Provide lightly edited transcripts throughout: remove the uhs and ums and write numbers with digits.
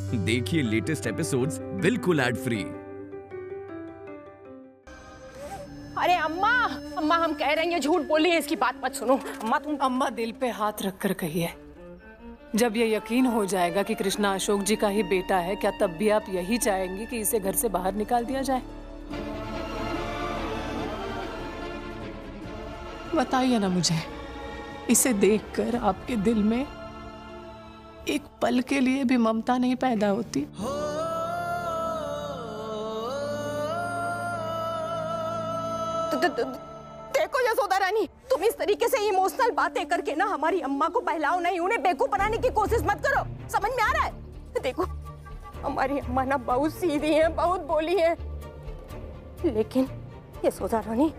देखिए latest episodes बिल्कुल ad free. अरे अम्मा, अम्मा हम कह रहे हैं ये झूठ बोल रही है, इसकी बात मत सुनो। अम्मा दिल पे हाथ रख कर कहिए, जब ये यकीन हो जाएगा कि कृष्णा अशोक जी का ही बेटा है, क्या तब भी आप यही चाहेंगी कि इसे घर से बाहर निकाल दिया जाए? बताइए ना मुझे, इसे देखकर आपके दिल में एक पल के लिए भी ममता नहीं पैदा होती? देखो यशोदा रानी, तुम इस तरीके से इमोशनल बातें करके ना हमारी अम्मा को बहलाओ नहीं, उन्हें बेवकूफ बनाने की कोशिश मत करो। समझ में आ रहा है? देखो हमारी अम्मा ना बहुत सीधी है, बहुत बोली है, लेकिन यशोदा रानी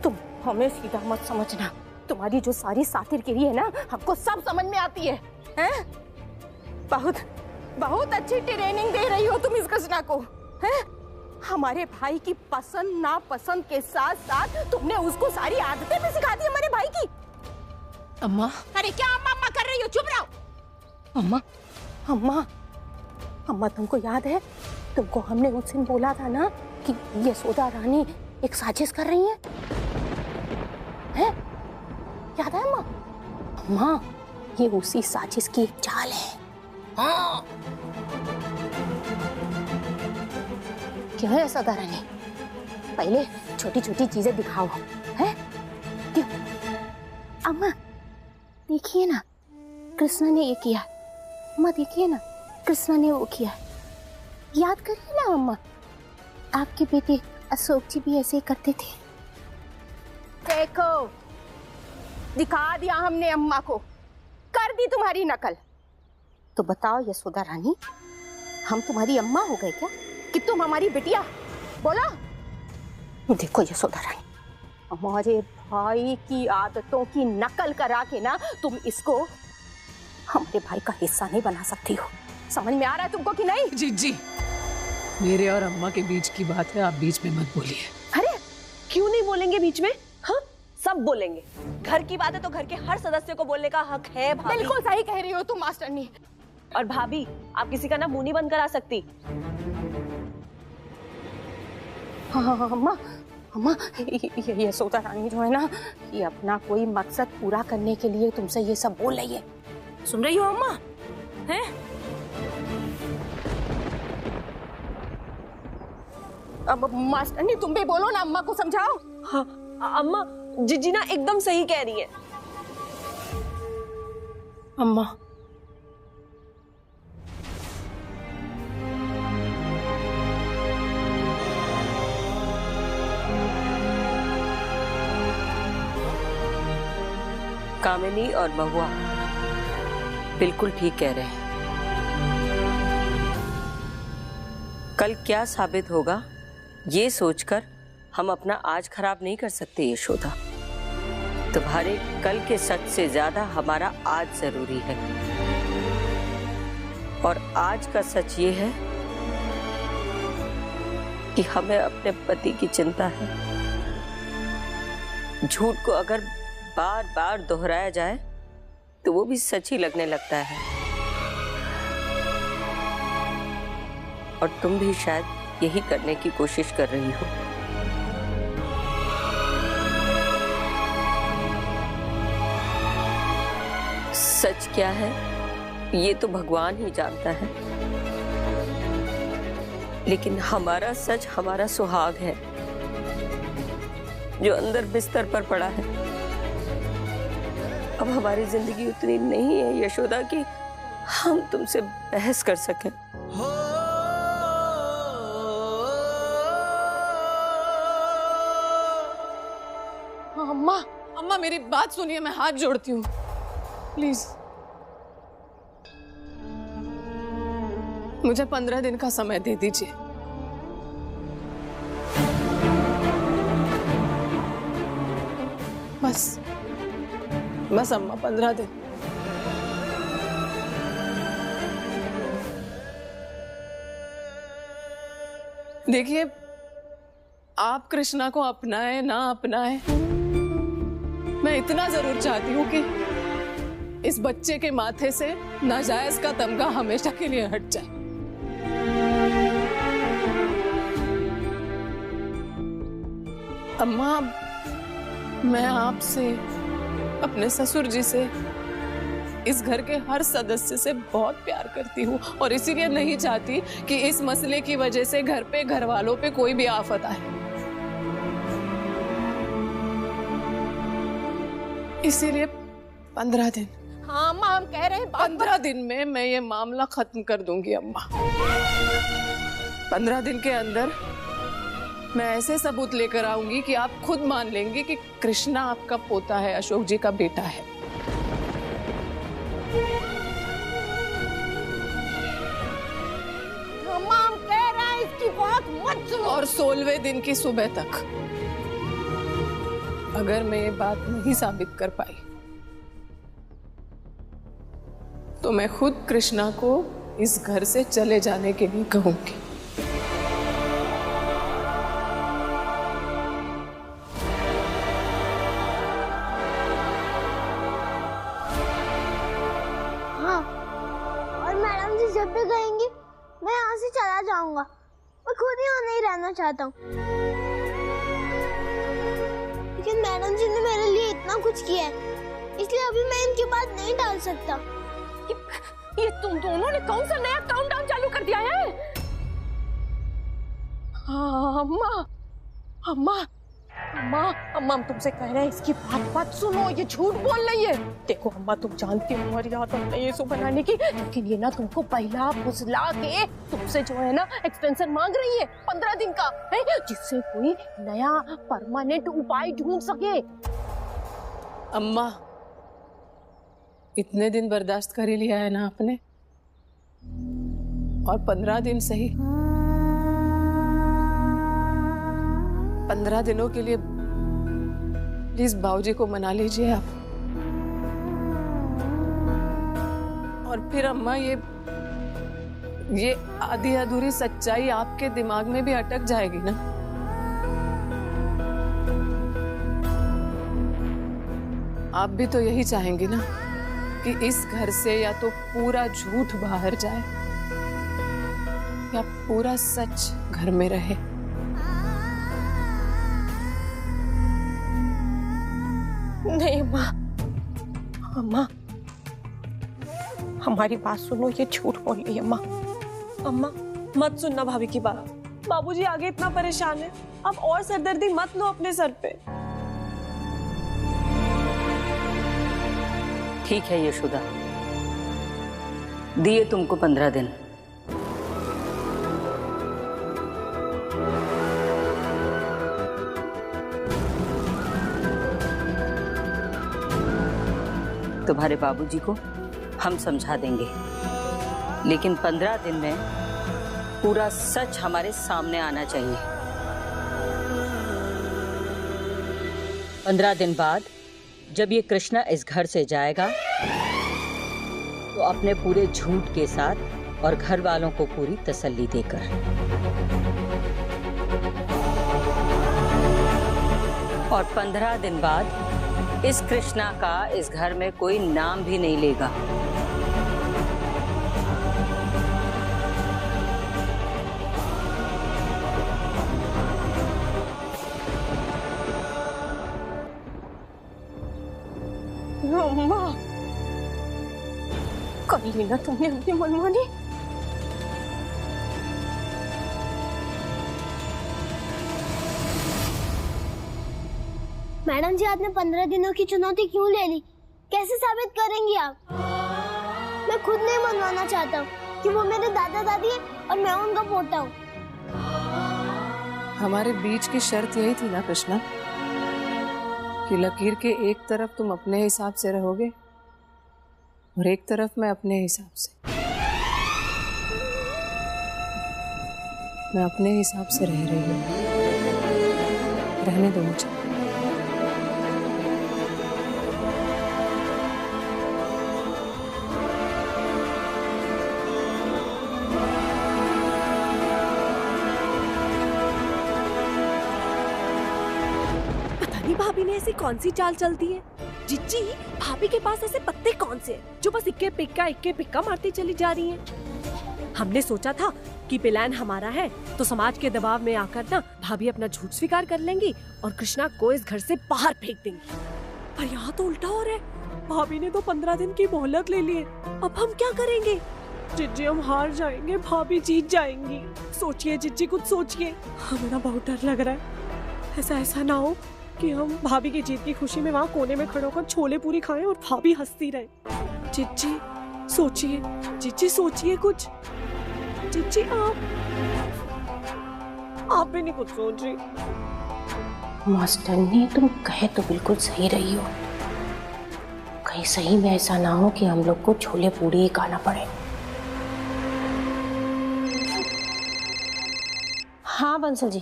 तुम हमें सीधा मत समझना। तुम्हारी जो सारी सातिरगिरी है ना, हमको सब समझ में आती है, हैं? बहुत बहुत अच्छी ट्रेनिंग दे रही हो तुम इस कृष्णा को, हैं? हमारे भाई की पसंद नापसंद के साथ साथ तुमने उसको सारी आदतें भी सिखा दी हमारे भाई की। अम्मा, अरे क्या अम्मा अम्मा कर रही हो? चुप रहो। अम्मा अम्मा अम्मा, तुमको याद है तुमको हमने उस दिन बोला था ना कि यशोदा रानी एक साजिश कर रही है? याद है अम्मा? अम्मा ये उसी साजिश की एक चाल है। हाँ। क्यों है यशोदा रानी? पहले छोटी छोटी चीजें दिखाओ, हैं? क्यों? अम्मा देखिए ना, कृष्णा ने ये किया। अम्मा देखिए ना, कृष्णा ने वो किया। याद करिए ना अम्मा, आपके बेटे अशोक जी भी ऐसे ही करते थे। देखो दिखा दिया हमने अम्मा को, कर दी तुम्हारी नकल। तो बताओ यशोदा रानी, हम तुम्हारी अम्मा हो गए क्या कि तुम हमारी बिटिया? बोला। देखो यशोदा रानी, हमारे भाई की आदतों की नकल करा के ना तुम इसको हमारे भाई का हिस्सा नहीं बना सकती हो। समझ में आ रहा है तुमको कि नहीं? जी, मेरे और अम्मा के बीच की बात है, आप बीच में मत बोलिए। अरे क्यों नहीं बोलेंगे बीच में? हाँ सब बोलेंगे। घर की बात है तो घर के हर सदस्य को बोलने का हक है भाभी। बिल्कुल सही कह रही हो तुम मास्टरनी। और भाभी, आप किसी का ना मुंह नहीं बंद करा सकती। हाँ अम्मा, अम्मा ये यशोदा रानी जो है ना, ये अपना कोई मकसद पूरा करने के लिए तुमसे ये सब बोल रही है। सुन रही हो अम्मा? हैं? अब मास्टरनी तुम भी बोलो ना, अम्मा को समझाओ। हाँ अम्मा, जीजी ना एकदम सही कह रही है। अम्मा कामिनी और महुआ बिल्कुल ठीक कह रहे हैं। कल क्या साबित होगा ये सोचकर हम अपना आज खराब नहीं कर सकते यशोदा। तुम्हारे कल के सच से ज्यादा हमारा आज जरूरी है। और आज का सच ये है कि हमें अपने पति की चिंता है। झूठ को अगर बार बार दोहराया जाए तो वो भी सच ही लगने लगता है। और तुम भी शायद यही करने की कोशिश कर रही हो। सच क्या है ये तो भगवान ही जानता है, लेकिन हमारा सच हमारा सुहाग है जो अंदर बिस्तर पर पड़ा है। अब हमारी जिंदगी उतनी नहीं है यशोदा कि हम तुमसे बहस कर सकें। अम्मा, अम्मा मेरी बात सुनिए, मैं हाथ जोड़ती हूँ प्लीज। मुझे 15 दिन का समय दे दीजिए। बस अम्मा, 15 दिन। देखिए, आप कृष्णा को अपनाए ना अपनाए, मैं इतना जरूर चाहती हूँ कि इस बच्चे के माथे से नाजायज का तमगा हमेशा के लिए हट जाए। अम्मा, मैं आपसे, अपने ससुर जी से, इस घर के हर सदस्य से बहुत प्यार करती हूँ और इसीलिए नहीं चाहती कि इस मसले की वजह से घर पे, घर वालों पे कोई भी आफत आए। इसीलिए 15 दिन। हाँ अम्मा, हम कह रहे हैं 15 दिन में मैं ये मामला खत्म कर दूंगी अम्मा। 15 दिन के अंदर मैं ऐसे सबूत लेकर आऊंगी कि आप खुद मान लेंगी कि कृष्णा आपका पोता है, अशोक जी का बेटा है। अम्मा, हम कह रहे हैं इसकी बात मत सुनो। और 16वें दिन की सुबह तक अगर मैं ये बात नहीं साबित कर पाई तो मैं खुद कृष्णा को इस घर से चले जाने के लिए कहूंगी। हाँ, और मैडम जी जब भी कहेंगी मैं यहाँ से चला जाऊंगा। मैं खुद यहाँ नहीं रहना चाहता हूँ, लेकिन मैडम जी ने मेरे लिए इतना कुछ किया है, इसलिए अभी मैं इनकी बात नहीं टाल सकता। ये तुम दोनों ने कौन सा नया काउंटडाउन चालू कर दिया है? हाँ अम्मा, अम्मा, अम्मा, अम्मा, हम तुमसे कह रहे हैं इसकी बात मत सुनो, ये झूठ बोल रही है। देखो अम्मा, तुम जानती हो हमारी आदत नहीं है इसको बनाने की, लेकिन ये ना तुमको पहला फुसला के तुमसे जो है ना एक्सटेंशन मांग रही है 15 दिन का, है, जिससे कोई नया परमानेंट उपाय ढूंढ सके। अम्मा, इतने दिन बर्दाश्त कर ही लिया है ना आपने, और 15 दिन सही, 15 दिनों के लिए प्लीज बाबूजी को मना लीजिए आप। और फिर अम्मा, ये आधी अधूरी सच्चाई आपके दिमाग में भी अटक जाएगी ना। आप भी तो यही चाहेंगी ना कि इस घर से या तो पूरा झूठ बाहर जाए या पूरा सच घर में रहे। नहीं अम्मा, अम्मा, हमारी बात सुनो, ये झूठ बोल रही है अम्मा। अम्मा, मत सुनना भाभी की बात। बाबूजी आगे इतना परेशान है, अब और सरदर्दी मत लो अपने सर पे। ठीक है यशोदा, दिए तुमको 15 दिन। तुम्हारे बाबूजी को हम समझा देंगे, लेकिन 15 दिन में पूरा सच हमारे सामने आना चाहिए। 15 दिन बाद जब ये कृष्णा इस घर से जाएगा तो अपने पूरे झूठ के साथ और घर वालों को पूरी तसल्ली देकर। और 15 दिन बाद इस कृष्णा का इस घर में कोई नाम भी नहीं लेगा। अम्मा, कर ली ना तुमने अपनी मनमानी। मैडम जी, आपने 15 दिनों की चुनौती क्यों ले ली? कैसे साबित करेंगी आप? मैं खुद नहीं मनवाना चाहता कि वो मेरे दादा दादी है और मैं उनका पोता हूँ। हमारे बीच की शर्त यही थी ना कृष्णा, कि लकीर के एक तरफ तुम अपने हिसाब से रहोगे और एक तरफ मैं अपने हिसाब से। मैं अपने हिसाब से रह रही हूँ, रहने दो मुझे। भाभी ने ऐसी कौन सी चाल चलती है? जिज्जी, भाभी के पास ऐसे पत्ते कौन से जो बस इक्के पिक्का मारती चली जा रही हैं? हमने सोचा था कि प्लान हमारा है तो समाज के दबाव में आकर ना भाभी अपना झूठ स्वीकार कर लेंगी और कृष्णा को इस घर से बाहर फेंक देंगी। पर यहाँ तो उल्टा हो रहा है। भाभी ने तो 15 दिन की मोहलत ले ली है। अब हम क्या करेंगे? जिज्जी हम हार जाएंगे, भाभी जीत जाएंगी। सोचिए जिज्जी, कुछ सोचिए। हमें ना बहुत डर लग रहा है। ऐसा ना हो कि हम भाभी की जीत की खुशी में वहाँ कोने में खड़े होकर छोले पूरी खाएं और भाभी हंसती रहे। जिज्जी सोचिए, जिज्जी सोचिए कुछ। जिज्जी आप भी नहीं कुछ सोच रही। मास्टरनी तुम कहे तो बिल्कुल सही रही हो। कहीं सही में ऐसा ना हो कि हम लोग को छोले पूरी ही खाना पड़े। हाँ बंसल जी,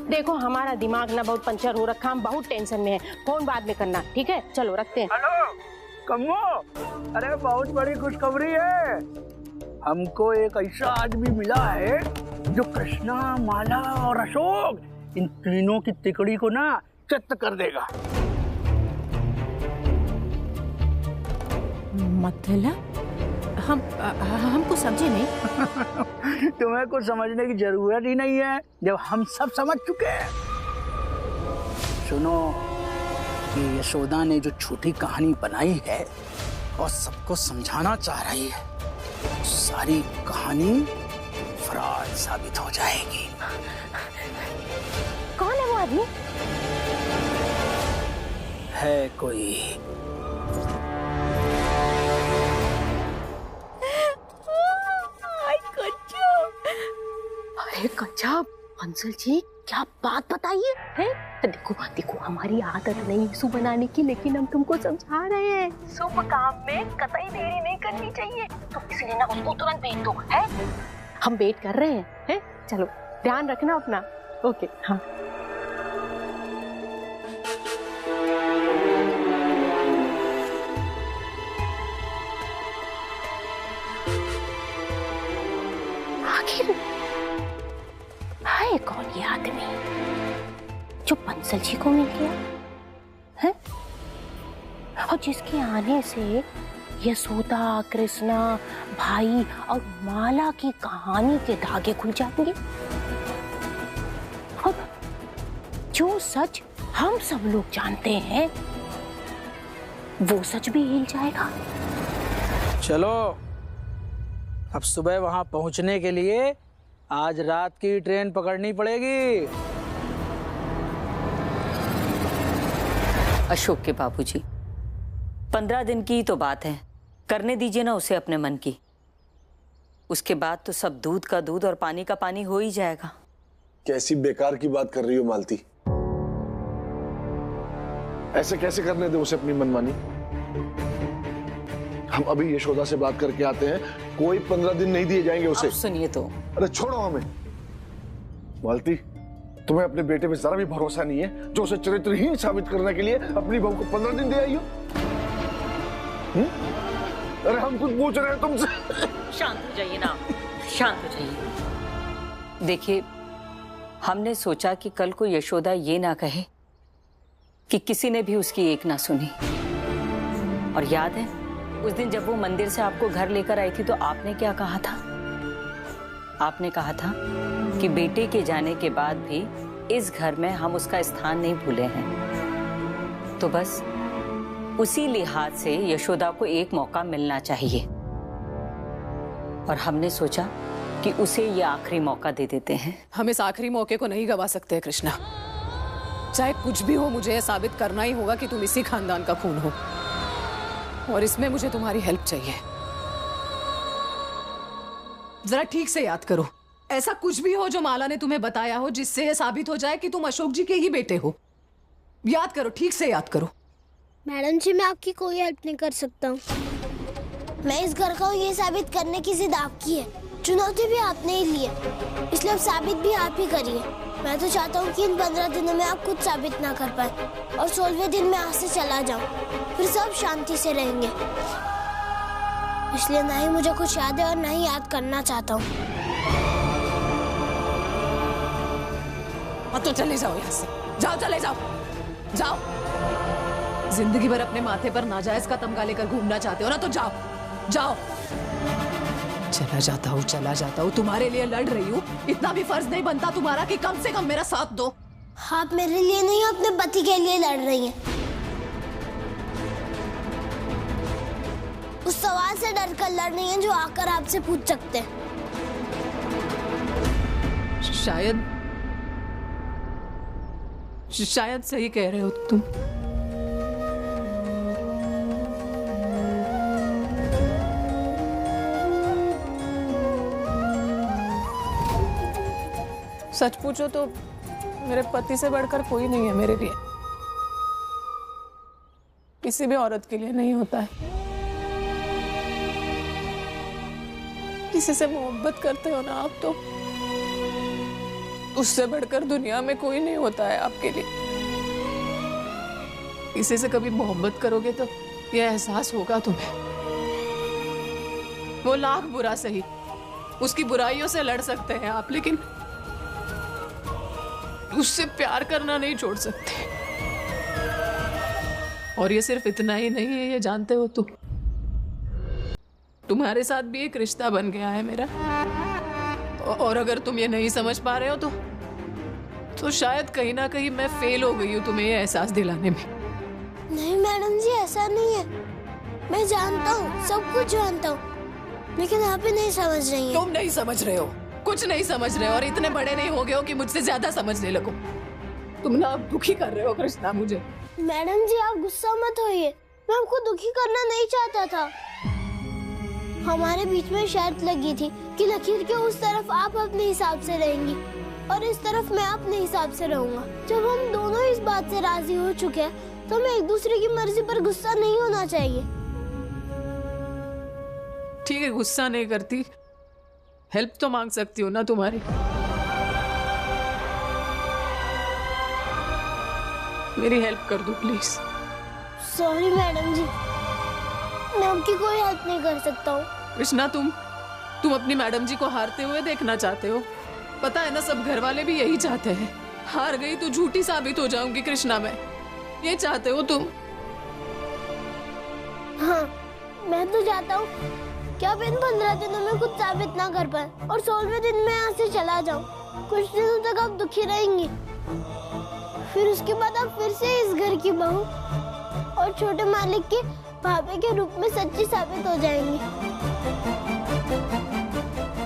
देखो हमारा दिमाग ना बहुत पंचर हो रखा, हम बहुत टेंशन में हैं। फोन बाद में करना, ठीक है? चलो रखते हैं। हेलो कम्मो, अरे बहुत बड़ी खुशखबरी है। हमको एक ऐसा आदमी मिला है जो कृष्णा, माला और अशोक इन तीनों की तिकड़ी को ना चित्त कर देगा। मतलब हमको समझे नहीं। तुम्हें कुछ समझने की जरूरत ही नहीं है, जब हम सब समझ चुके हैं। सुनो, ये यशोदा ने जो छोटी कहानी बनाई है और सबको समझाना चाह रही है, सारी कहानी फ्रॉड साबित हो जाएगी। कौन है वो आदमी? है कोई कच्चा बंसल जी, क्या बात बताइए है? देखो देखो, हमारी आदत नहीं सूप बनाने की, लेकिन हम तुमको समझा रहे हैं शुभ काम में कतई देरी नहीं करनी चाहिए। तो इसलिए ना उसको तुरंत भेज दो, है? हम वेट कर रहे हैं। चलो ध्यान रखना अपना। ओके हाँ। आखिर है कौन ये आदमी जो बंसल जी को मिल गया है और जिसके आने से यशोदा, कृष्णा, भाई और माला की कहानी के धागे खुल जाएंगे और जो सच हम सब लोग जानते हैं वो सच भी हिल जाएगा। चलो, अब सुबह वहां पहुंचने के लिए आज रात की ट्रेन पकड़नी पड़ेगी। अशोक के बाबूजी, 15 दिन की तो बात है, करने दीजिए ना उसे अपने मन की। उसके बाद तो सब दूध का दूध और पानी का पानी हो ही जाएगा। कैसी बेकार की बात कर रही हो मालती? ऐसे कैसे करने दे उसे अपनी मनमानी? हम अभी यशोदा से बात करके आते हैं, कोई 15 दिन नहीं दिए जाएंगे उसे। सुनिए तो। अरे छोड़ो हमें। मालती, तुम्हें अपने बेटे पे जरा भी भरोसा नहीं है जो उसे चरित्रहीन साबित करने के लिए अपनी बहू को 15 दिन दे आई हो? अरे हम कुछ पूछ रहे हैं तुमसे। शांत हो जाइए ना, शांत हो जाइए। देखिए, हमने सोचा कि कल को यशोदा ये ना कहे कि किसी ने भी उसकी एक ना सुनी। और याद है उस दिन जब वो मंदिर से आपको घर लेकर आई थी तो आपने क्या कहा था? आपने कहा था कि बेटे के जाने के बाद भी इस घर में हम उसका स्थान नहीं भूले हैं। तो बस उसी लिहाज से यशोदा को एक मौका मिलना चाहिए और हमने सोचा कि उसे ये आखिरी मौका दे देते हैं। हम इस आखिरी मौके को नहीं गवा सकते कृष्णा। चाहे कुछ भी हो, मुझे साबित करना ही होगा कि तुम इसी खानदान का खून हो और इसमें मुझे तुम्हारी हेल्प चाहिए। जरा ठीक से याद करो, ऐसा कुछ भी हो जो माला ने तुम्हें बताया हो जिससे यह साबित हो जाए कि तुम अशोक जी के ही बेटे हो। याद करो, ठीक से याद करो। मैडम जी, मैं आपकी कोई हेल्प नहीं कर सकता हूँ। मैं इस घर का हूँ ये साबित करने की जिद आपकी है। चुनौती भी आपने ही ली है, इसलिए अब साबित भी आप ही करिए। मैं तो चाहता हूँ कि इन 15 दिनों में आप कुछ साबित ना कर पाए और 16वें दिन में यहाँ से चला जाऊँ, फिर सब शांति से रहेंगे। इसलिए ना ही मुझे कुछ याद है और ना ही याद करना चाहता हूँ। तो चले जाओ यहाँ से, जाओ, चले जाओ, जाओ। जिंदगी भर अपने माथे पर नाजायज का तमगा लेकर घूमना चाहते हो ना, तो जाओ, जाओ, चला जाता हूँ, तुम्हारे लिए लड़ रही हूँ। इतना भी फर्ज नहीं बनता तुम्हारा कि कम से कम मेरा साथ दो। आप मेरे लिए नहीं, अपने पति के लिए लड़ रही हैं। उस सवाल से डर कर लड़ रही हैं जो आकर आपसे पूछ सकते हैं। शायद सही कह रहे हो तुम। सच पूछो तो मेरे पति से बढ़कर कोई नहीं है मेरे लिए। किसी भी औरत के लिए नहीं होता है। किसी से मोहब्बत करते हो ना आप, तो उससे बढ़कर दुनिया में कोई नहीं होता है आपके लिए। किसी से कभी मोहब्बत करोगे तो यह एहसास होगा तुम्हें, वो लाख बुरा सही, उसकी बुराइयों से लड़ सकते हैं आप, लेकिन उससे प्यार करना नहीं छोड़ सकते। और ये सिर्फ इतना ही नहीं है, ये जानते हो तुम, तुम्हारे साथ भी एक रिश्ता बन गया है मेरा। और अगर तुम ये नहीं समझ पा रहे हो तो शायद कहीं ना कहीं मैं फेल हो गई हूँ तुम्हें ये एहसास दिलाने में। नहीं मैडम जी, ऐसा नहीं है। मैं जानता हूँ, सब कुछ जानता हूँ, लेकिन आप ही नहीं समझ रही हैं। तुम नहीं समझ रहे हो, कुछ नहीं समझ रहे हो, और इतने बड़े नहीं हो गए हो कि मुझसे ज्यादा समझने लगो। तुम ना अब दुखी कर रहे हो कृष्णा मुझे। मैडम जी आप गुस्सा मत होइए, मैं आपको दुखी करना नहीं चाहता था। हमारे बीच में शर्त लगी थी कि लकीर के उस तरफ आप अपने हिसाब से रहेंगी और इस तरफ मैं अपने हिसाब से रहूंगा। जब हम दोनों इस बात से राजी हो चुके हैं तो हमें एक दूसरे की मर्जी पर गुस्सा नहीं होना चाहिए। ठीक है, गुस्सा नहीं करती, हेल्प तो मांग सकती हो ना तुम्हारी। मेरी हेल्प कर दो प्लीज। सॉरी मैडम जी, मैं आपकी कोई हेल्प नहीं कर सकता हूँ। कृष्णा तुम अपनी मैडम जी को हारते हुए देखना चाहते हो। पता है ना, सब घर वाले भी यही चाहते हैं। हार गई तो झूठी साबित हो जाऊंगी कृष्णा मैं, ये चाहते हो तुम। हाँ, मैं तो चाहता हूँ कि आप इन 15 दिनों में कुछ साबित ना कर पाए और 16वें दिन में यहाँ से चला जाऊँ। कुछ दिनों तक आप दुखी रहेंगी, फिर उसके बाद आप फिर से इस घर की बहू और छोटे मालिक के भाभी के रूप में सच्ची साबित हो जाएंगी।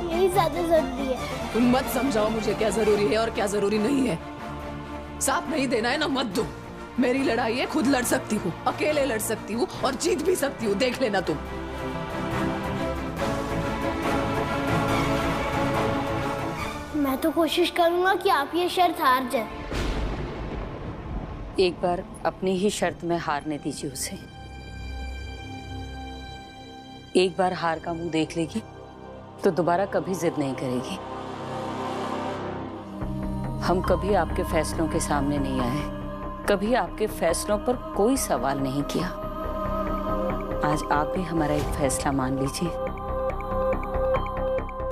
यही ज्यादा जरूरी है। तुम मत समझाओ मुझे क्या जरूरी है और क्या जरूरी नहीं है। साथ नहीं देना है ना, मत दो। मेरी लड़ाई है, खुद लड़ सकती हूँ, अकेले लड़ सकती हूँ और जीत भी सकती हूँ, देख लेना तुम। मैं तो कोशिश करूंगा कि आप ये शर्त हार जाए। एक बार अपनी ही शर्त में हारने दीजिए उसे। एक बार हार का मुंह देख लेगी तो दोबारा कभी जिद नहीं करेगी। हम कभी आपके फैसलों के सामने नहीं आए, कभी आपके फैसलों पर कोई सवाल नहीं किया। आज आप भी हमारा एक फैसला मान लीजिए,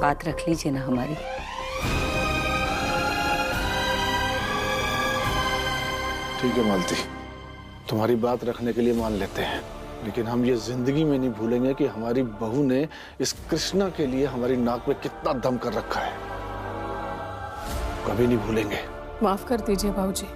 बात रख लीजिए ना हमारी। ठीक है मालती, तुम्हारी बात रखने के लिए मान लेते हैं, लेकिन हम ये जिंदगी में नहीं भूलेंगे कि हमारी बहू ने इस कृष्णा के लिए हमारी नाक में कितना दम कर रखा है। कभी नहीं भूलेंगे। माफ कर दीजिए बाबूजी।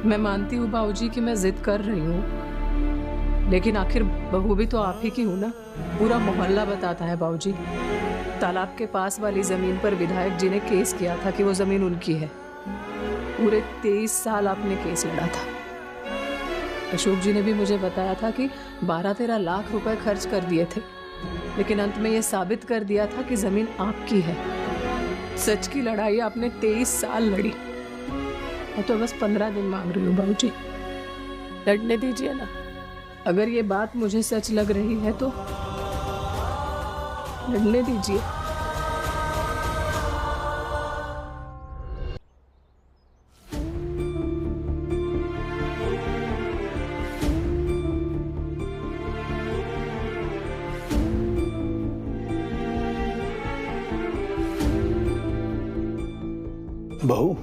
मैं मानती हूँ बाबूजी कि मैं जिद कर रही हूँ, लेकिन आखिर बहू भी तो आप ही की हूँ ना। पूरा मोहल्ला बताता है बाबूजी, तालाब के पास वाली जमीन पर विधायक जी ने केस किया था कि वो जमीन उनकी है। पूरे 23 साल आपने केस लड़ा था। अशोक जी ने भी मुझे बताया था कि 12-13 लाख रुपए खर्च कर दिए थे, लेकिन अंत में ये साबित कर दिया था कि जमीन आपकी है। सच की लड़ाई आपने 23 साल लड़ी। मैं तो बस 15 दिन मांग रही हूँ बाबूजी, लड़ने दीजिए ना। अगर ये बात मुझे सच लग रही है तो लड़ने दीजिए। बहू,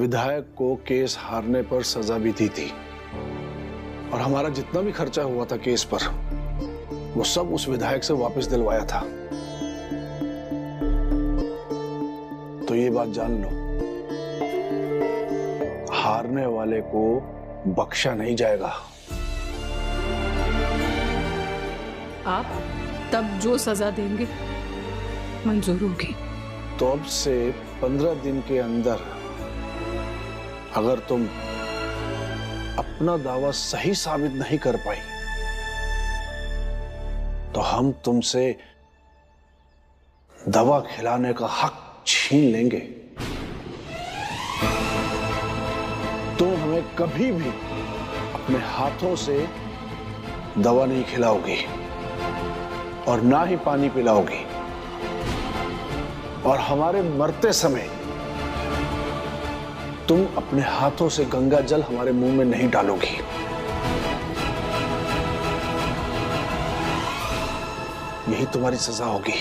विधायक को केस हारने पर सजा भी दी थी और हमारा जितना भी खर्चा हुआ था केस पर वो सब उस विधायक से वापस दिलवाया था। तो ये बात जान लो, हारने वाले को बख्शा नहीं जाएगा। आप तब जो सजा देंगे मंजूर होगी। तो अब से 15 दिन के अंदर अगर तुम अपना दावा सही साबित नहीं कर पाई तो हम तुमसे दवा खिलाने का हक छीन लेंगे। तुम हमें कभी भी अपने हाथों से दवा नहीं खिलाओगी और ना ही पानी पिलाओगी, और हमारे मरते समय तुम अपने हाथों से गंगा जल हमारे मुंह में नहीं डालोगी। यही तुम्हारी सजा होगी।